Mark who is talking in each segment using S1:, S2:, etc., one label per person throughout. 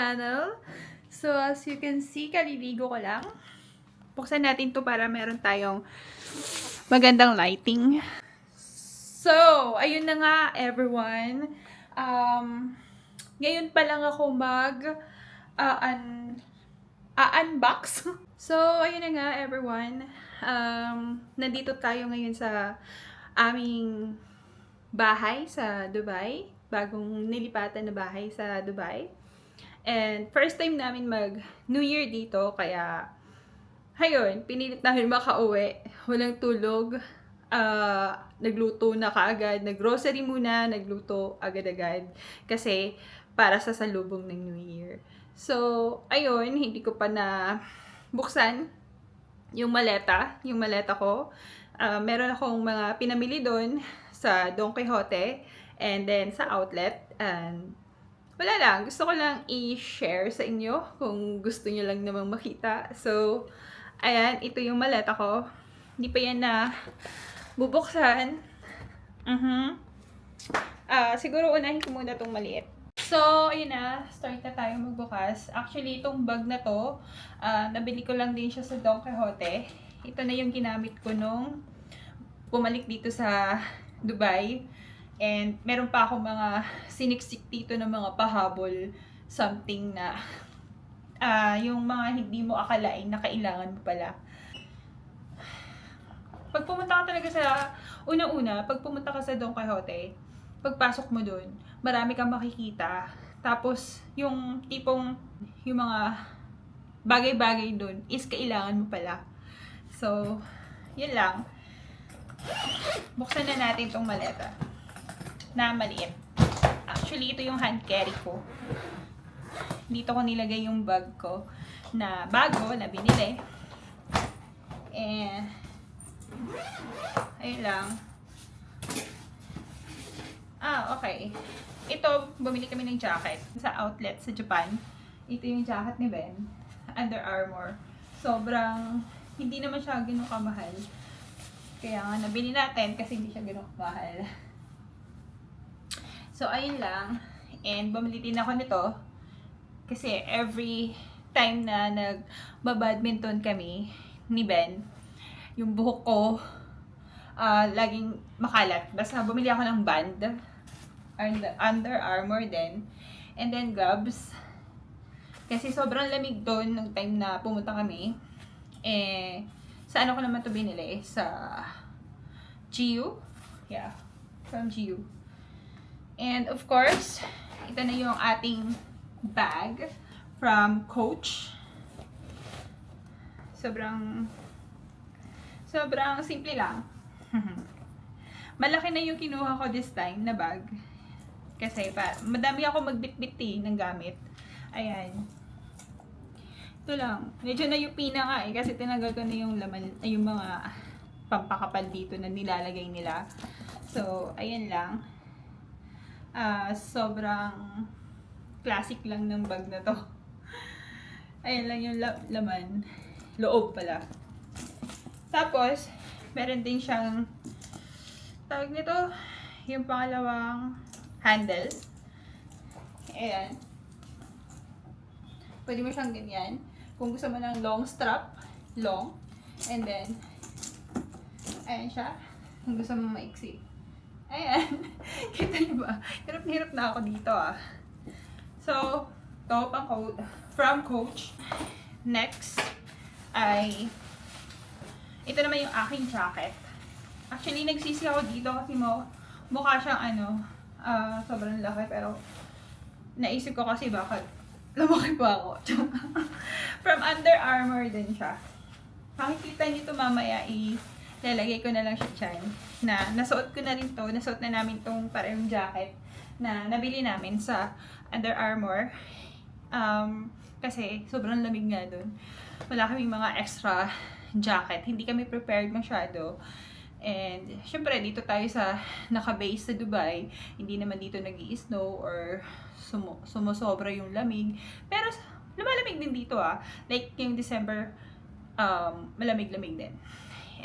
S1: channel. So, as you can see, kaliligo ko lang. Buksan natin to para meron tayong magandang lighting. So, ayun na nga, everyone. Ngayon pa lang ako unbox. So, ayun na nga, everyone. Nandito tayo ngayon sa aming bahay sa Dubai. Bagong nilipatan na bahay sa Dubai. And first time namin mag New Year dito, kaya ayun, pinilit namin makauwi. Walang tulog. Nagluto na kaagad. Naggrocery muna, nagluto agad-agad. Kasi para sa salubong ng New Year. So, ayun, hindi ko pa na buksan yung maleta ko. Meron akong mga pinamili doon sa Don Quixote and then sa outlet. And wala lang, gusto ko lang i-share sa inyo kung gusto niyo lang namang makita. So, ayan, ito yung maleta ko. Hindi pa yan na bubuksan. Siguro unahin ko muna itong maliit. So, ayun na, start na tayo magbukas. Actually, itong bag na to, nabili ko lang din siya sa Don Quixote. Ito na yung ginamit ko nung bumalik dito sa Dubai. And meron pa akong mga siniksik dito ng mga pahabol, something na yung mga hindi mo akalain na kailangan mo pala. Pag pumunta ka talaga sa, pag pumunta ka sa Don Quixote, pagpasok mo dun, marami kang makikita. Tapos, yung tipong, yung mga bagay-bagay dun is kailangan mo pala. So, yun lang. Buksan na natin itong maleta na maliit. Actually, ito yung hand carry ko. Dito ko nilagay yung bag ko na bago, na binili. And, ayun lang. Okay. Ito, bumili kami ng jacket sa outlet sa Japan. Ito yung jacket ni Ben. Under Armour. Sobrang, hindi naman siya ganun kamahal. Kaya nga, nabili natin kasi hindi siya ganun kamahal. So, ayun lang. And, bumili din ako nito. Kasi, every time na nag-badminton kami ni Ben, yung buhok ko, laging makalat. Basta, bumili ako ng band. Under Armour din. And then, gloves. Kasi, sobrang lamig doon nung time na pumunta kami. Sa ano ko naman ito binili? Sa GU? Yeah. From GU. And of course, ito na yung ating bag from Coach. Sobrang simple lang. Malaki na yung kinuha ko this time na bag. Kasi madami ako magbitbit ng gamit. Ayan. Ito lang. Medyo nayupi na nga kasi tinanggal ko na yung laman, yung mga pampakapal dito na nilalagay nila. So, ayan lang. Sobrang classic lang ng bag na to. Ayan lang yung laman. Loob pala. Tapos, meron din siyang tawag nito, yung pangalawang handle. Ayan. Pwede mo siyang ganyan. Kung gusto mo ng long strap, long. And then, ayan siya. Kung gusto mo maiksi. Ayan. Kita niyo ba? Hirap na hirap na ako dito So, ito pang from Coach. Next ay ito naman yung aking jacket. Actually, nagsisi ako dito kasi mukha siyang sobrang laki, pero naisip ko kasi bakit lumaki pa ako. From Under Armour din siya. Makikita niyo ito mamaya, lalagay ko na lang siya dyan. Nasuot ko na rin to. Nasuot na namin tong parehong jacket na nabili namin sa Under Armour. Kasi sobrang lamig nga dun. Wala kaming mga extra jacket. Hindi kami prepared masyado. And, syempre, dito tayo sa naka-base sa Dubai. Hindi naman dito nag-i-snow or sumusobra yung lamig. Pero, lumalamig din dito Like, yung December, malamig-lamig din.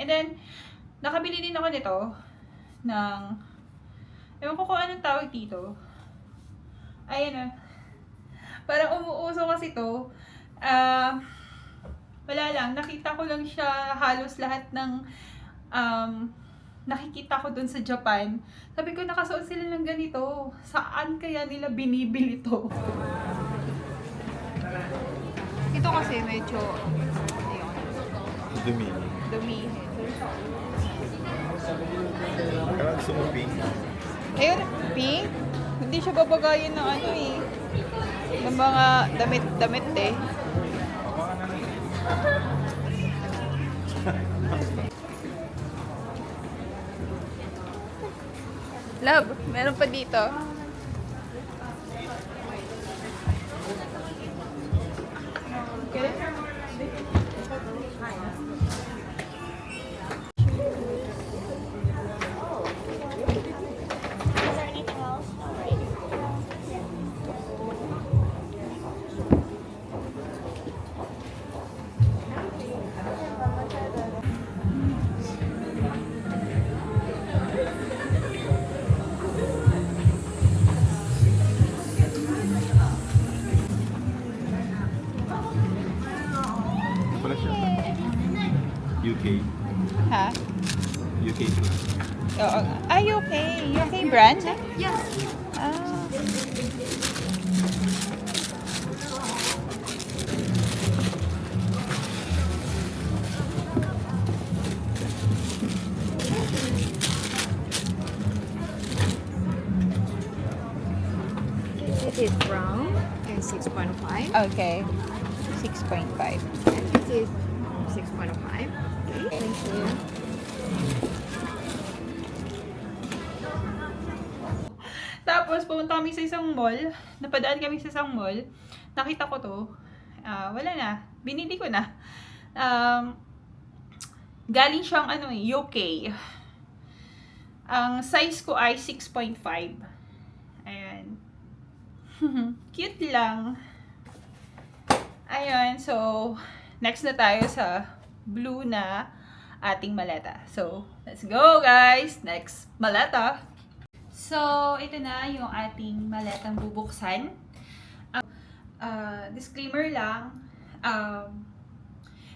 S1: And then, nakabili din ako nito ng, ewan ko kung anong tawag dito. Ayan Parang umuuso kasi to. Ah, wala lang, nakita ko lang siya halos lahat ng nakikita ko dun sa Japan. Sabi ko, nakasuot sila ng ganito. Saan kaya nila binibili to? Ito kasi medyo, ayun,
S2: Dumi.
S1: dumi.
S2: Parang gusto mo pink.
S1: Ayun, pink. Hindi siya babagayin ng ano eh. Ng mga damit-damit eh. Love, meron pa dito.
S3: Is there anything else? All right.
S2: Ito pala siya. UK.
S1: Ha?
S2: UK pala.
S1: Oo. Ay, okay. UK brand?
S3: Yes.
S1: Ah.
S3: It is brown and 6.5.
S1: Okay. 6.5.
S3: This is 6.5. Okay. Thank you.
S1: Tapos, pumunta kami sa isang mall. Napadaan kami sa isang mall. Nakita ko to. Wala na. Binili ko na. Galing siyang UK. Ang size ko ay 6.5. Ayan. Cute lang. Ayun. So, next na tayo sa blue na ating maleta. So, let's go guys! Next maleta! So, ito na yung ating maletang bubuksan. Disclaimer lang,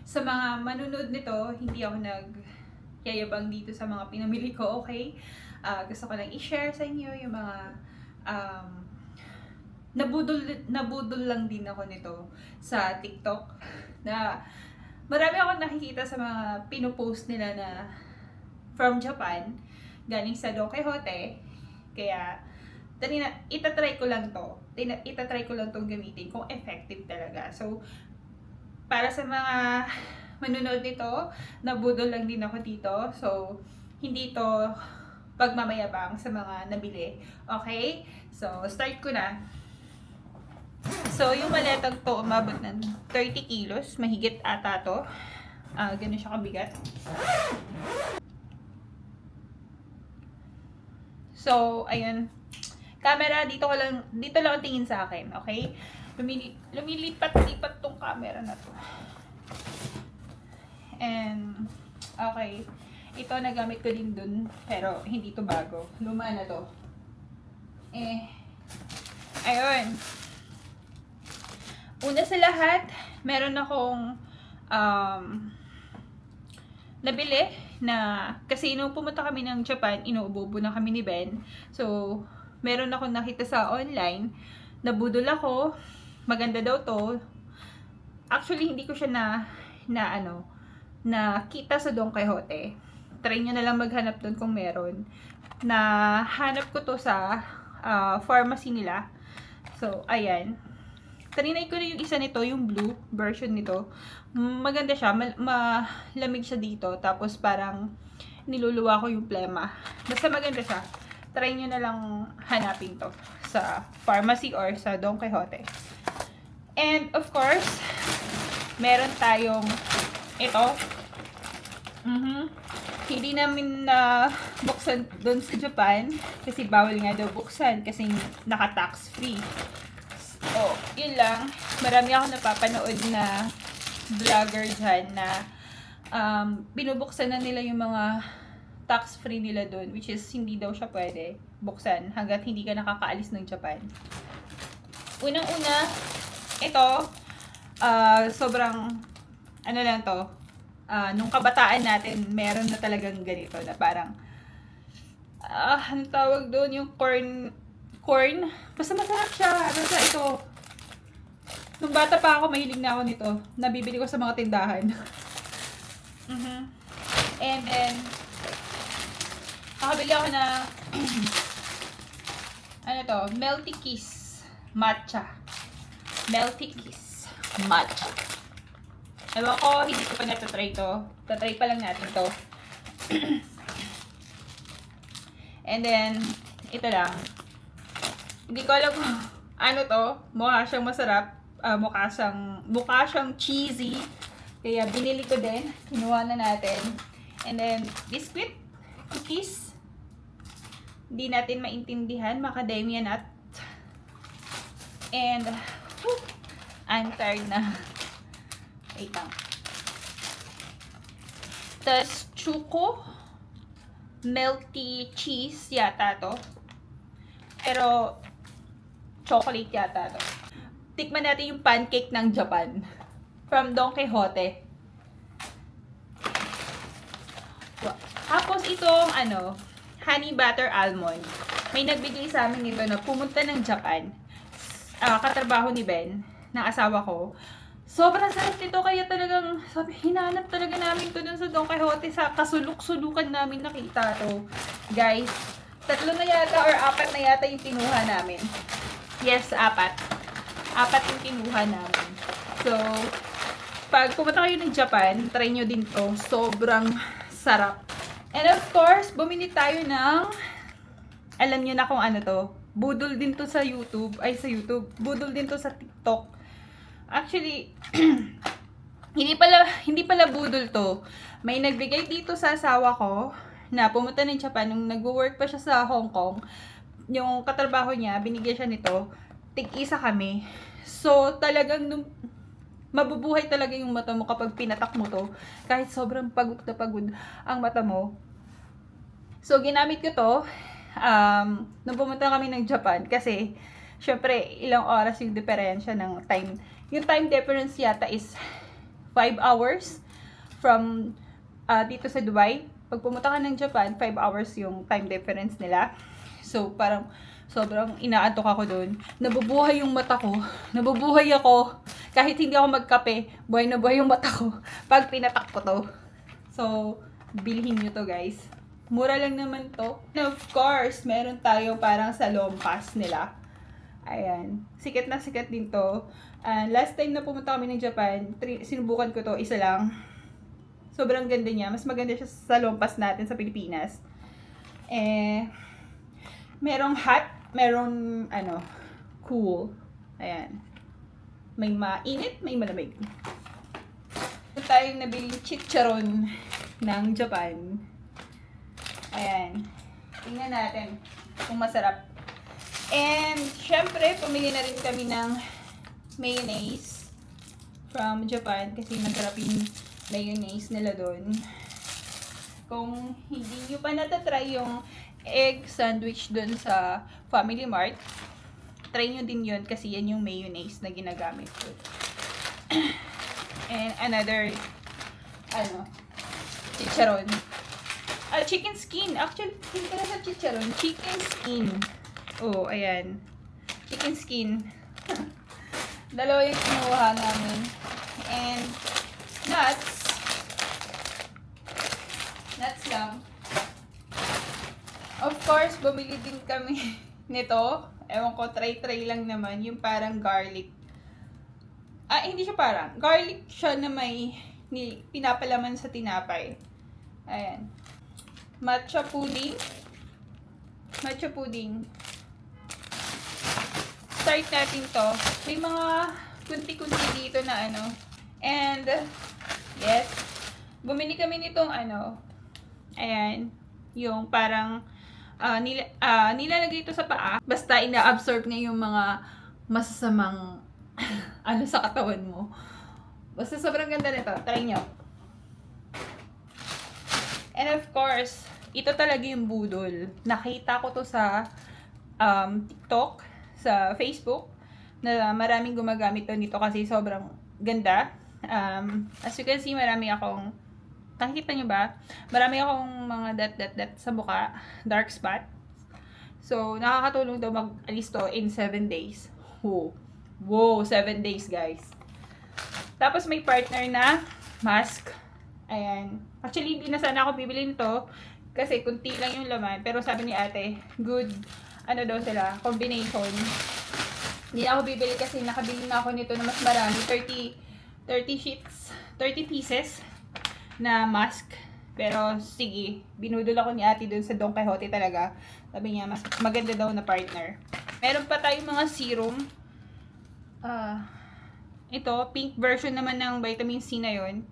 S1: sa mga manunod nito, hindi ako nagyayabang dito sa mga pinamili ko, okay? Gusto ko lang i-share sa inyo yung mga nabudol lang din ako nito sa TikTok na marami akong nakikita sa mga pinopost nila na from Japan, galing sa Don Quixote. Kaya, itatry ko lang to. Itatry ko lang tong gamitin kung effective talaga. So, para sa mga manunood nito, nabudol lang din ako dito. So, hindi to pagmamayabang sa mga nabili. Okay? So, start ko na. So, yung maletang to, umabot ng 30 kilos. Mahigit ata to. Ganun siya kabigat. So, ayun. Camera, dito lang ang tingin sa akin, okay? Lumilipat-lipat tong camera na to. And, okay. Ito, nagamit ko din dun, pero hindi to bago. Luma na to. Ayun. Una sa lahat, meron akong nabili na kasi nung pumunta kami ng Japan, inuubo na kami ni Ben. So, meron akong nakita sa online, nabudol ako, maganda daw to. Actually, hindi ko siya nakita sa Don Quixote. Try nyo na lang maghanap doon kung meron. Hanap ko to sa pharmacy nila. So, ayan. Taninay ko na yung isa nito, yung blue version nito. Maganda siya, malamig siya dito. Tapos parang niluluwa ko yung plema. Basta maganda siya. Try nyo na lang hanapin to sa pharmacy or sa Don Quixote. And of course, meron tayong ito. Hindi namin na buksan doon sa Japan kasi bawal nga daw buksan kasi naka-tax free. Oh, yun lang. Marami ako napapanood na vlogger dyan na binubuksan na nila yung mga tax free nila doon, which is hindi daw siya pwede buksan hanggat hindi ka nakakaalis ng Japan. Unang-una, ito, sobrang, ano lang to, nung kabataan natin, meron na talagang ganito na parang, anong tawag doon, yung corn, basta masarap siya, basta ito. Nung bata pa ako, mahilig na ako nito. Nabibili ko sa mga tindahan. And then, nakabili ako na, ano to, Melty Kiss Matcha. Melty Kiss Matcha. Ewan ko, hindi ko pa natatry to. Tatry pa lang natin to. And then, ito lang. Hindi ko alam kung ano to. Mukha siyang masarap. Mukha siyang cheesy. Kaya binili ko din. Kinuha na natin. And then, biscuit. Cookies. Hindi natin maintindihan. Macadamia nut. And, I'm tired na. Wait lang. Tapos, Choco. Melty cheese yata to. Pero, chocolate yata to. Tikman natin yung pancake ng Japan. From Don Quixote. Tapos itong honey butter almond. May nagbigay sa amin nito na pumunta ng Japan. Katrabaho ni Ben, ng asawa ko. Sobrang sarap nito, kaya talagang hinanap talaga namin to dun sa Don Quixote. Sa kasuluk-sulukan namin nakita to. Guys, 3 na yata or 4 na yata yung kinuha namin. Yes, 4. 4 yung kinuha namin. So, pag pumunta kayo ng Japan, try nyo din to. Sobrang sarap. And of course, bumili tayo ng, alam nyo na kung ano to. Budol din to sa YouTube. Budol din to sa TikTok. Actually, hindi pala budol to. May nagbigay dito sa asawa ko na pumunta ng Japan nung nagwo-work pa siya sa Hong Kong. Yung katrabaho niya, binigyan siya nito. Tig-isa kami. So, talagang mabubuhay talaga yung mata mo kapag pinatak mo to. Kahit sobrang pagod na pagod ang mata mo. So, ginamit ko to nung pumunta kami ng Japan. Kasi, syempre, ilang oras yung diferensya ng time. Yung time difference yata is 5 hours from dito sa Dubai. Pag pumunta ka ng Japan, 5 hours yung time difference nila. So, parang sobrang inaantok ako doon. Nabubuhay yung mata ko. Nabubuhay ako. Kahit hindi ako magkape, buhay na buhay yung mata ko pag pinatak ko to. So, bilhin nyo to, guys. Mura lang naman to. And of course, meron tayo parang sa lompas nila. Ayan. Sikat na sikat din to. Last time na pumunta kami ng Japan, sinubukan ko to, isa lang. Sobrang ganda niya. Mas maganda siya sa lompas natin sa Pilipinas. Merong hot, merong cool. Ayan. May mainit, may malamig. Ito tayong nabiling chicharon ng Japan. Ayan. Tingnan natin kung masarap. And, syempre, pumili na rin kami ng mayonnaise from Japan kasi masarap yung mayonnaise nila doon. Kung hindi nyo pa natatry yung egg sandwich doon sa Family Mart, try nyo din yun kasi yan yung mayonnaise na ginagamit ko. And another, chicharon. Chicken skin. Actually, hindi ka na sa chicharon. Chicken skin. Oh, ayan. Chicken skin. Dalawa yung kinuha namin. And, nuts. Nuts lang. Of course, bumili din kami nito. Ewan ko, try lang naman. Yung parang garlic. Hindi siya parang. Garlic siya na may pinapalaman sa tinapay. Ayan. Matcha pudding. Matcha pudding. Start natin to. May mga kunti-kunti dito na And, yes. Bumili kami nitong ayan. Yung parang nilalagay ito sa paa. Basta ina-absorb niya yung mga masasamang sa katawan mo. Basta sobrang ganda nito. Try nyo. And of course, ito talaga yung budol. Nakita ko to sa TikTok, sa Facebook, na maraming gumagamit to nito kasi sobrang ganda. As you can see, marami akong, nakikita nyo ba? Marami akong mga dot sa mukha, dark spot. So, nakakatulong daw mag-alis to in 7 days. Wow, 7 days guys. Tapos may partner na mask. Ayan. Actually, hindi na sana ako bibili nito kasi kunti lang yung laman. Pero sabi ni ate, good, ano daw sila, combination. Hindi ako bibili kasi nakabili na ako nito na mas marami. 30 sheets, 30 pieces na mask. Pero sige, binudol ako ni ate dun sa Don Quixote talaga. Sabi niya, mas maganda daw na partner. Meron pa tayong mga serum. Ito, pink version naman ng vitamin C na yun.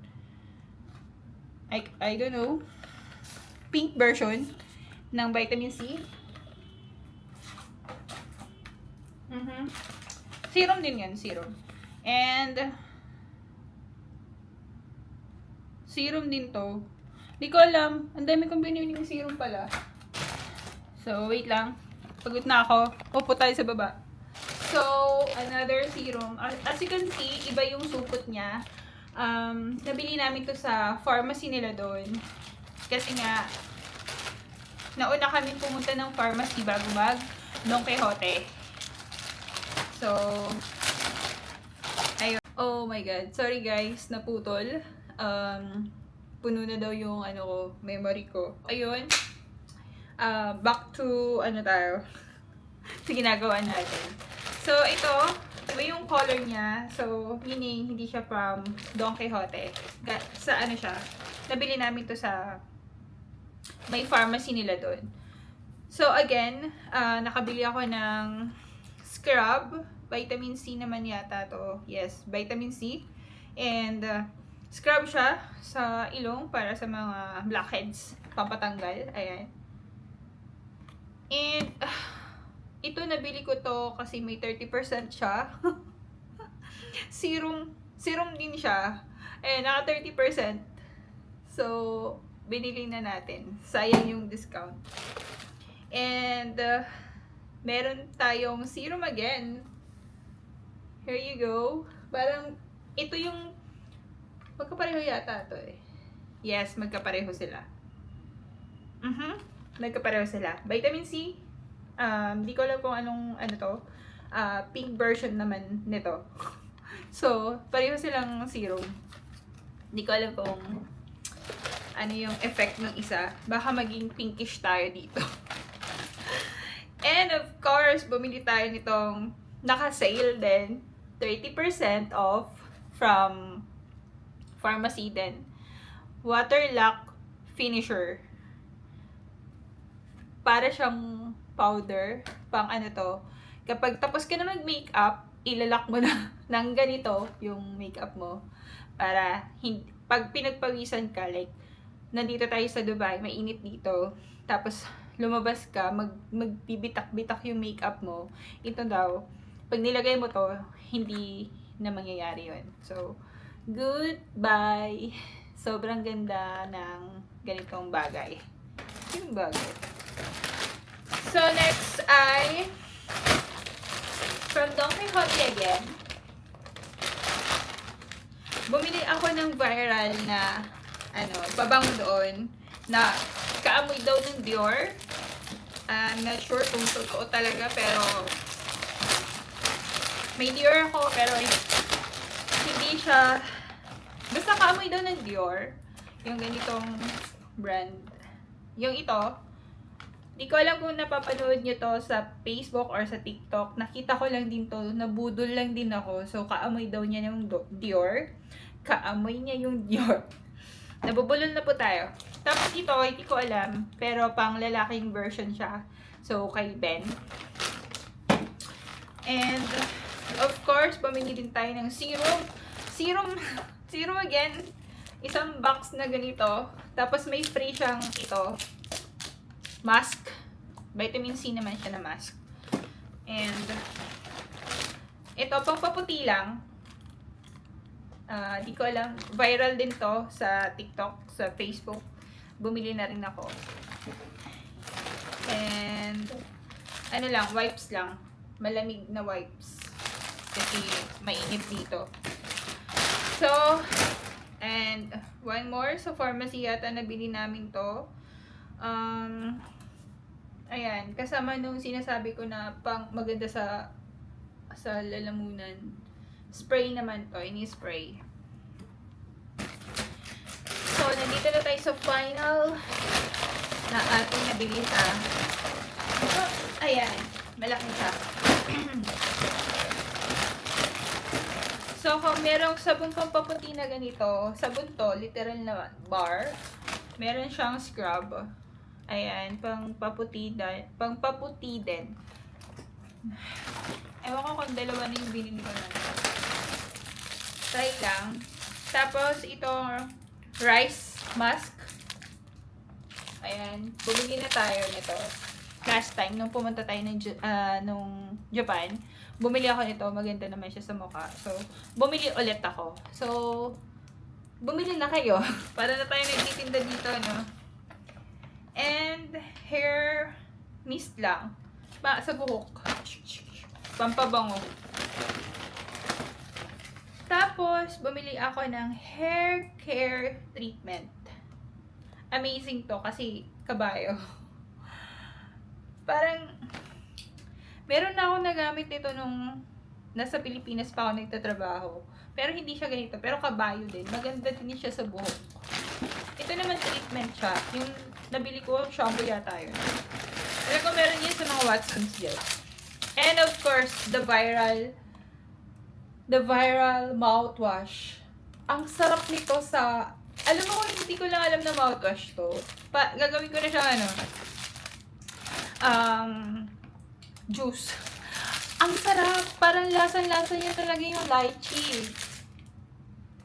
S1: I don't know. Pink version ng vitamin C. Serum din yan, serum. And serum din to. Hindi ko alam. Ang dami kong binili ng serum pala. So, wait lang. Pagod na ako. Upo tayo sa baba. So, another serum. As you can see, iba yung supot niya. Nabili namin to sa pharmacy nila doon. Kasi nga, nauna kami pumunta ng pharmacy bago mag Don Quixote. So, ayun. Oh my God. Sorry guys, naputol. Puno na daw yung memory ko. Ayun. Back to, tayo. sa ginagawa natin. So, ito yung color niya. So, meaning, hindi siya from Don Quixote. Sa siya, nabili namin to sa may pharmacy nila doon. So, again, nakabili ako ng scrub. Vitamin C naman yata to. Yes, vitamin C. And, scrub siya sa ilong para sa mga blackheads. Pampatanggal. Ayan. And, ito nabili ko to kasi may 30% siya. Serum din siya. Eh, naka 30%. So, binili na natin. Sayang yung discount. And, meron tayong serum again. Here you go. Parang, ito yung, magkapareho yata to eh. Yes, magkapareho sila. Magkapareho sila. Vitamin C. Hindi ko alam kung anong, to. Pink version naman nito. So, pareho silang serum. Hindi ko alam kung ano yung effect ng isa. Baka maging pinkish tayo dito. And of course, bumili tayo nitong naka-sale din. 30% off from pharmacy din. Water Lock Finisher. Para siyang powder. Pang to. Kapag tapos ka na mag-makeup, ilalak mo na ng ganito yung makeup mo. Para pag pinagpawisan ka, like, nandito tayo sa Dubai, mainit dito. Tapos, lumabas ka, magbibitak-bitak yung makeup mo. Ito daw, pag nilagay mo to, hindi na mangyayari yun. So, goodbye! Sobrang ganda ng ganitong bagay. Yung bagay. So, next ay from Don Quixote again. Bumili ako ng viral na pabango doon na kaamoy daw ng Dior. I'm not sure kung totoo talaga, pero may Dior ako, pero hindi siya, basta kaamoy daw ng Dior. Yung ganitong brand. Yung ito, di ko alam kung napapanood nyo to sa Facebook or sa TikTok. Nakita ko lang din to, nabudol lang din ako. So, kaamoy daw niya yung Dior. Kaamoy niya yung Dior. Nabubulol na po tayo. Tapos ito, hindi ko alam. Pero pang lalaking version siya. So, kay Ben. And, of course, pamili din tayo ng serum. Serum again. Isang box na ganito. Tapos may free siyang ito. Mask. Vitamin C naman siya na mask. And, ito, pang paputi lang. Di ko alam. Viral din to sa TikTok, sa Facebook. Bumili na rin ako. And, wipes lang. Malamig na wipes. kasi mainit dito. So, and one more sa pharmacy yata nabili namin to. Ayan, kasama nung sinasabi ko na pang maganda sa lalamunan. Spray naman to, ini-spray. So, nandito na tayo sa final na ating nabili sa ayan, malaki siya. So, kung merong sabon pampaputi na ganito, sabon to, literal na bar, meron siyang scrub. Ayan, pang paputi din. Ewan ko kung dalawa na yung binili ko na. Try lang. Tapos, itong rice mask. Ayan, bumili na tayo nito. Last time, nung pumunta tayo nung Japan, bumili ako nito. Maganda naman siya sa mukha. So, bumili ulit ako. So, bumili na kayo. Para na tayo nagtitinda dito, no? And, hair mist lang. Sa buhok. Pampabango. Tapos, bumili ako ng hair care treatment. Amazing to kasi kabayo. Parang, meron na ako nagamit nito nung nasa Pilipinas pa ako nagtatrabaho. Pero hindi siya ganito. Pero kabayo din. Maganda din siya sa buhok. Ito naman treatment siya. Yung nabili ko, shampoo yata yun. Alam ko meron yun sa mga Watsons dyan. And of course, the viral mouthwash. Ang sarap nito sa... Alam mo, hindi ko lang alam na mouthwash to. Gagawin ko na siya juice. Ang sarap. Parang lasan-lasa niya talaga yung lychee.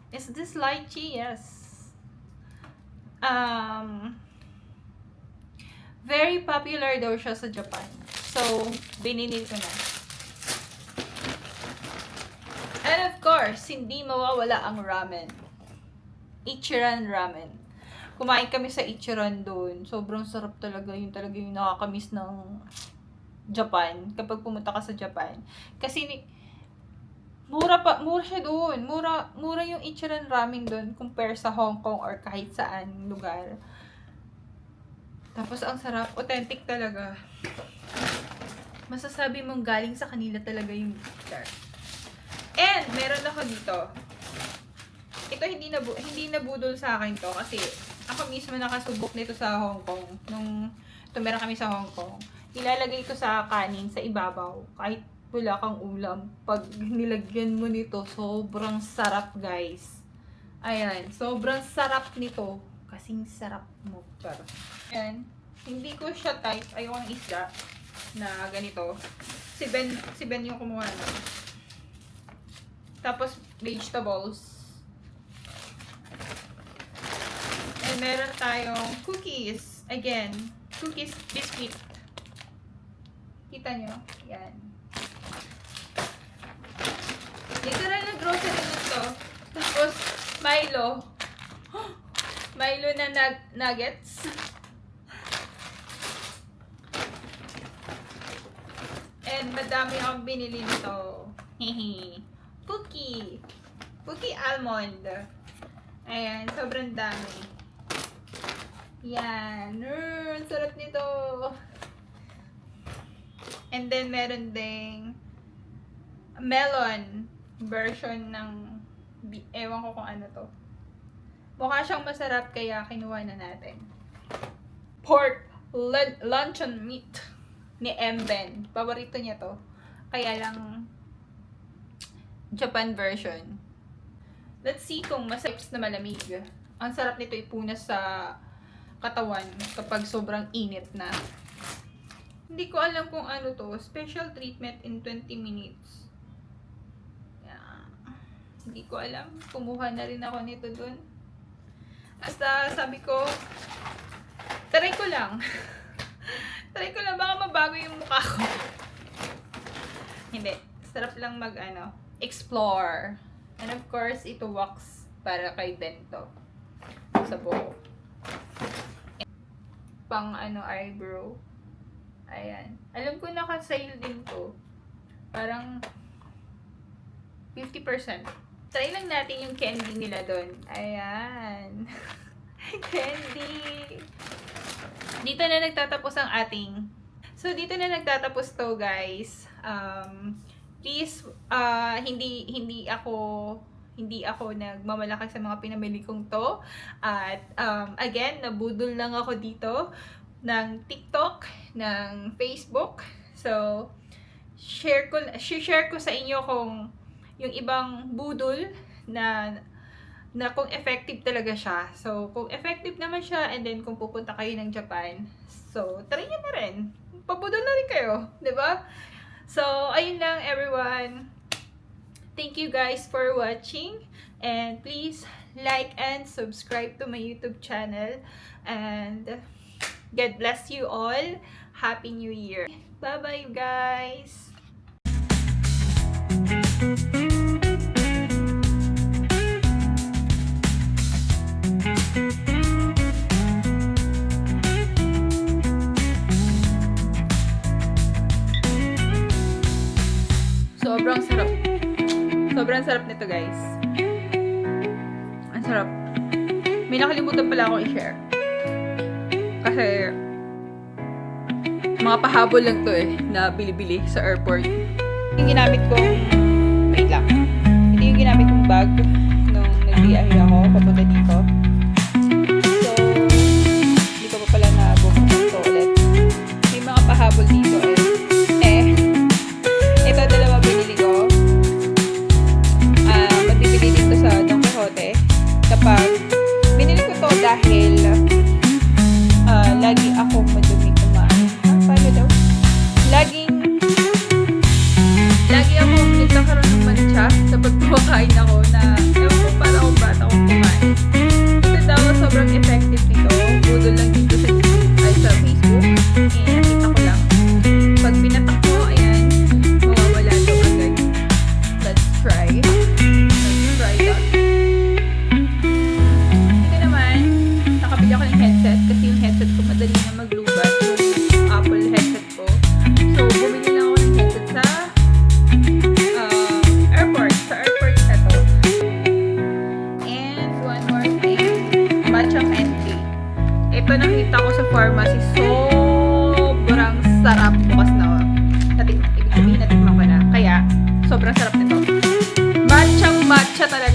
S1: Is this lychee? Yes. Very popular daw siya sa Japan. So, binili ko na. And of course, hindi mawawala ang ramen. Ichiran ramen. Kumain kami sa Ichiran doon. Sobrang sarap talaga. Yun talaga yung nakakamiss ng Japan. Kapag pumunta ka sa Japan. Kasi mura siya doon. Mura yung Ichiran ramen doon compare sa Hong Kong or kahit saan lugar. Tapos ang sarap. Authentic talaga. Masasabi mong galing sa kanila talaga yung lugar. And meron ako dito. Ito hindi nabudol sa akin to kasi ako mismo nakasubok nito sa Hong Kong. Nung tumira kami sa Hong Kong. Ilalagay ko sa kanin sa ibabaw. Kahit wala kang ulam. Pag nilagyan mo nito, sobrang sarap guys. Ayan, sobrang sarap nito. Kasing sarap mo. Pero, ayan. Hindi ko siya type. Ayoko ng isda na ganito. Si Ben yung kumuha na. Tapos, vegetables. And meron tayong cookies. Again, cookies, biscuit. Kita nyo? Yan. Literal na grocery na to. Tapos, Milo. Milo na nuggets. And madami akong binili nito. Hehe. Cookie. Cookie almond. Ayan, sobrang dami. Yan. Sarap nito. And then, meron ding melon version ng ewan ko kung ano to. Mukha siyang masarap kaya kinuha na natin. Pork luncheon meat ni Mben. Paborito niya to. Kaya lang Japan version. Let's see kung masarap na malamig. Ang sarap nito ipunas sa katawan kapag sobrang init na. Hindi ko alam kung ano to. Special treatment in 20 minutes. Yeah. Hindi ko alam. Kumuha na rin ako nito dun. Basta sabi ko, try ko lang. Try ko lang. Baka mabago yung mukha ko. Hindi. Sarap lang explore. And of course, ito wax para kay Bento. Sa buhok. Pang eyebrow. Ayan. Alam ko naka-sale din to. Parang 50%. Try lang natin yung candy nila doon. Ayan. Candy. Dito na nagtatapos ang ating. So, dito na nagtatapos to, guys. Please, hindi ako nagmamalaki sa mga pinamili kong to. At, again, nabudol lang ako dito ng TikTok, ng Facebook. So, share ko sa inyo kung yung ibang budol na kung effective talaga siya. So, kung effective naman siya, and then kung pupunta kayo ng Japan, so, try nyo na rin. Pabudol na rin kayo, di ba? So, ayun lang, everyone. Thank you guys for watching. And please, like and subscribe to my YouTube channel. And God bless you all. Happy New Year. Bye-bye, guys. Sobrang sarap. Sobrang sarap nito, guys. Ang sarap. May nakalimutan pala akong i-share. Kasi mga pahabol lang to na bili-bili sa airport. Yung ginamit kong wait lang. Ito yung ginamit kong bag nung nag-biyahe ako papunta dito. So, hindi ko pa pala nabuksan ito ulit. May mga pahabol dito ito dalawa binili ko. Magbibili dito sa Don Quixote. Kapag binili ko to dahil lagi akong madumi kumain. Paano daw? Lagi akong nagkakaroon ng mancha sa pagkumakain ako na ewan ko para akong bata akong kumain. Ito daw sobrang effective nito. Budol lang dito sa Facebook. Nakita ko lang. Pag binatak ko, ayan, mawawala ito agad. Let's try that. Ito naman, nakabili ako ng headset kasi yung headset ko madali na maglubat. Yung Apple headset ko. So, bumili lang ako ng headset sa airport. Sa airport na to. And one more thing. Matcha Fenty. Ito nakita ko sa pharmacy. Sobrang sarap. Bukas na. Ibig sabihin natin ko na. Kaya, sobrang sarap nito. Matcha talaga.